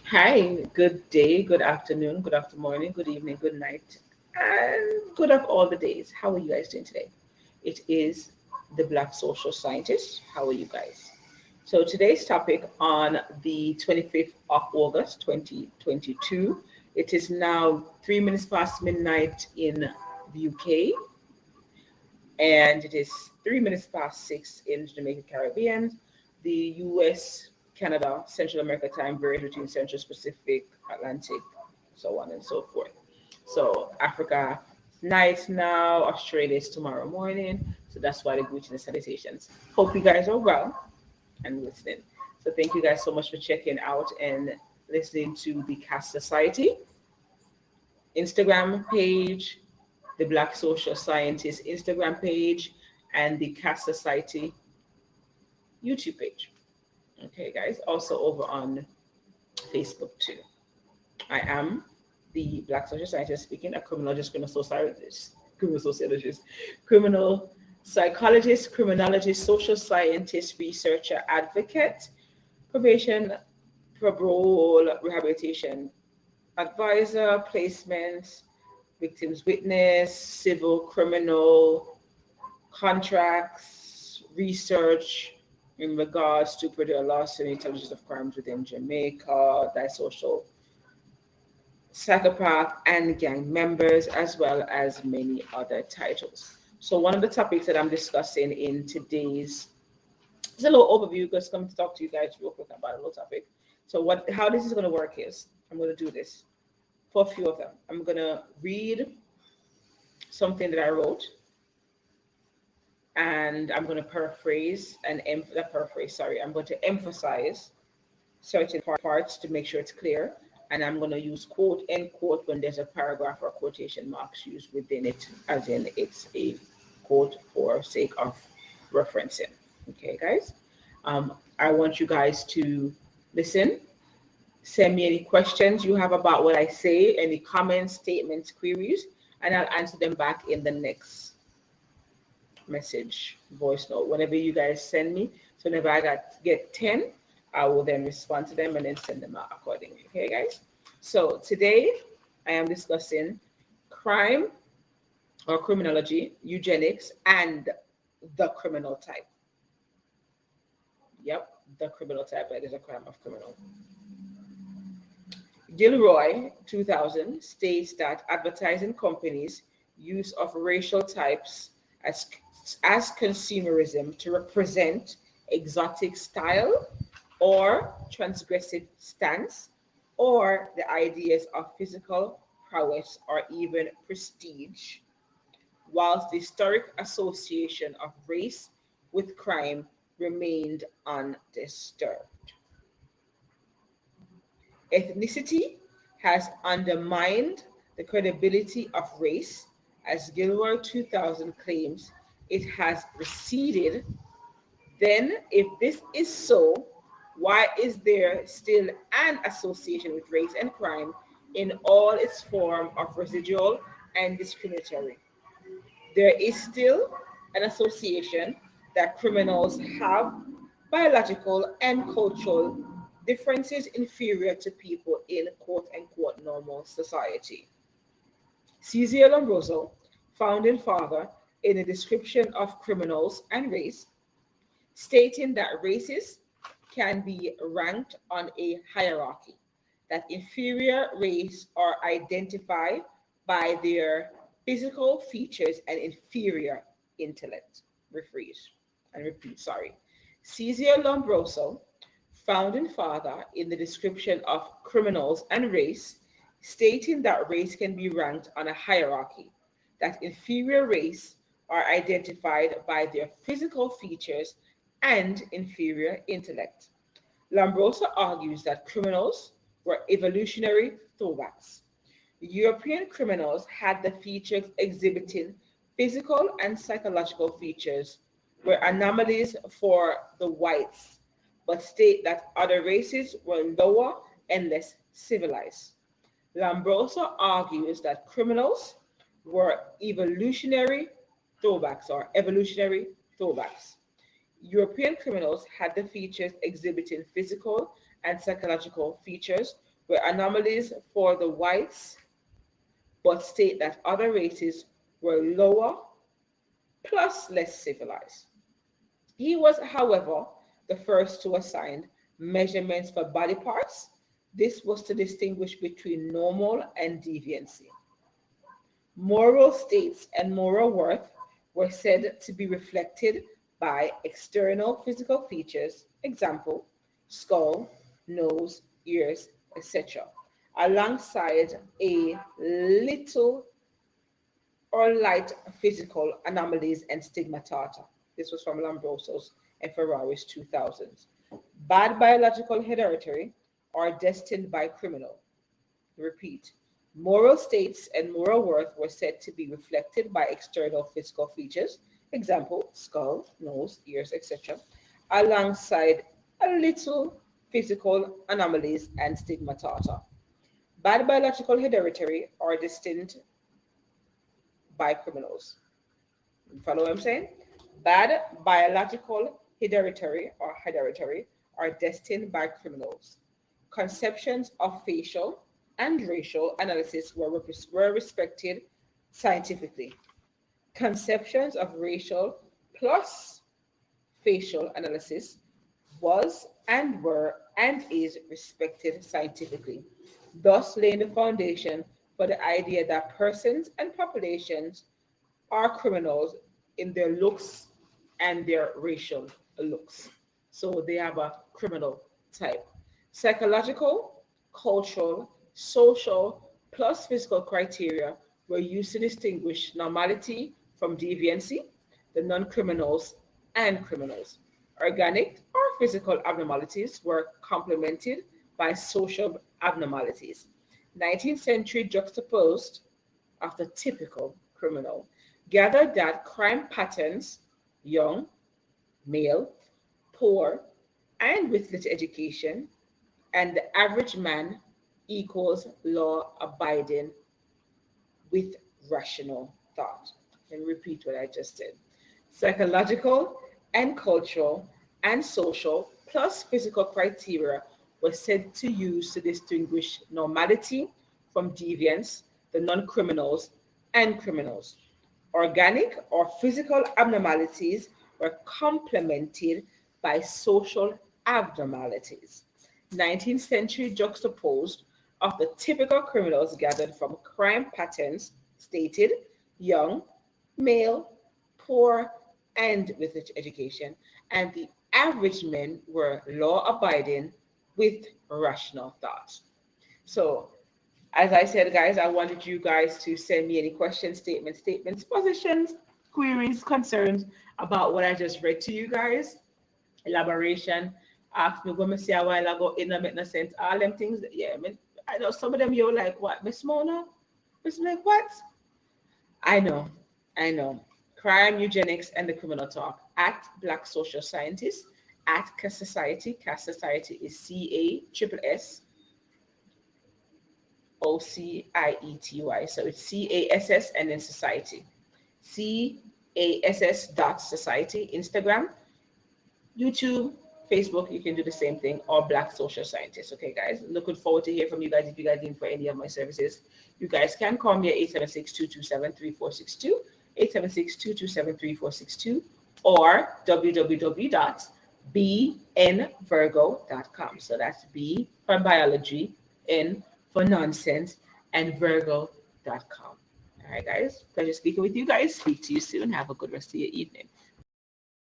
Hi, good day, good afternoon, good after morning, good evening, good night, and good of all the days. How are you guys doing today? It is the Black Social Scientist. How are you guys? So today's topic on the 25th of August, 2022. It is now 3 minutes past midnight in the UK, and it is 3 minutes past six in Jamaica, Caribbean. The US, Canada, Central America time varies between Central Pacific, Atlantic, so on and so forth. So Africa night now, Australia is tomorrow morning. So that's why the greetings and salutations. Hope you guys are well and listening. So thank you guys so much for checking out and listening to the Cast Society Instagram page, the Black Social Scientist Instagram page, and the Cast Society YouTube page. Okay, guys. Also over on Facebook too. I am the Black Social Scientist speaking, a criminologist, criminal psychologist, criminologist, social scientist, researcher, advocate, probation, parole, rehabilitation advisor, placements, victims witness, civil, criminal, contracts, research in regards to Purdue loss and intelligence of crimes within Jamaica, disocial psychopath and gang members, as well as many other titles. So one of the topics that I'm discussing in today's is a little overview, just coming to talk to you guys real quick about a little topic. So how this is going to work is I'm going to do this for a few of them. I'm going to read something that I wrote, and I'm going to paraphrase and I'm going to emphasize certain parts to make sure it's clear, and I'm going to use quote end quote when there's a paragraph or quotation marks used within it, as in it's a quote for sake of referencing. Okay, guys. I want you guys to listen. Send me any questions you have about what I say, any comments, statements, queries, and I'll answer them back in the next message, voice note, whenever you guys send me. So whenever get 10, I will then respond to them and then send them out accordingly. Okay, guys? So today I am discussing crime or criminology, eugenics, and the criminal type. Yep, the criminal type. That is a crime of criminal. Gilroy, 2000, states that advertising companies' use of racial types as, as consumerism to represent exotic style or transgressive stance or the ideas of physical prowess or even prestige, whilst the historic association of race with crime remained undisturbed. Ethnicity has undermined the credibility of race, as Gilroy 2000 claims it has receded. Then, if this is so, why is there still an association with race and crime in all its form of residual and discriminatory? There is still an association that criminals have biological and cultural differences inferior to people in quote unquote normal society. Cesare Lombroso, founding father in a description of criminals and race, stating that races can be ranked on a hierarchy, that inferior race are identified by their physical features and inferior intellect. Sorry. Cesare Lombroso, founding father in the description of criminals and race, stating that race can be ranked on a hierarchy, that inferior race are identified by their physical features and inferior intellect. Lombroso argues that criminals were evolutionary throwbacks. European criminals had the features exhibiting physical and psychological features were anomalies for the whites, but state that other races were lower and less civilized. Lombroso argues that criminals were evolutionary throwbacks. European criminals had the features exhibiting physical and psychological features were anomalies for the whites, but state that other races were lower plus less civilized. He was, however, the first to assign measurements for body parts. This was to distinguish between normal and deviancy. Moral states and moral worth were said to be reflected by external physical features, example, skull, nose, ears, etc., alongside a little or light physical anomalies and stigmata. This was from Lombroso's and Ferrari's 2000s. Bad biological hereditary are destined by criminal. Repeat. Moral states and moral worth were said to be reflected by external physical features, example, skull, nose, ears, etc., alongside a little physical anomalies and stigmata. Bad biological hereditary are destined by criminals. You follow what I'm saying? Bad biological hereditary are destined by criminals. Conceptions of facial and racial analysis were respected scientifically. Conceptions of racial plus facial analysis was and were and is respected scientifically, thus laying the foundation for the idea that persons and populations are criminals in their looks and their racial looks. So they have a criminal type. Psychological, cultural, social, plus physical criteria were used to distinguish normality from deviancy, the non criminals and criminals. Organic or physical abnormalities were complemented by social abnormalities. 19th century juxtaposed of the typical criminal gathered that crime patterns, young, male, poor, and with little education, and the average man equals law abiding with rational thought. And repeat what I just said. Psychological and cultural and social plus physical criteria were said to use to distinguish normality from deviance, the non-criminals and criminals. Organic or physical abnormalities were complemented by social abnormalities. 19th century juxtaposed of the typical criminals gathered from crime patterns stated young, male, poor, and with education, and the average men were law abiding with rational thoughts. So, as I said, guys, I wanted you guys to send me any questions, statements, positions, queries, concerns about what I just read to you guys. Elaboration. Ask me when I say a while ago, it don't make no sense. All them things, yeah, I know some of them you're like, what, Miss Mona? Miss like, what? I know, I know. Crime, eugenics, and the criminal talk at Black Social Scientists at Cass Society. Cass Society is CASSOCIETY. So it's CASS and then society. CASS dot society. Instagram, YouTube, Facebook, you can do the same thing, or Black Social Scientists. Okay, guys. Looking forward to hear from you guys if you guys need for any of my services. You guys can call me at 876-227-3462, 876-227-3462, or www.bnvirgo.com. So that's B for biology, N for nonsense, and Virgo.com. All right, guys. Pleasure speaking with you guys. Speak to you soon. Have a good rest of your evening.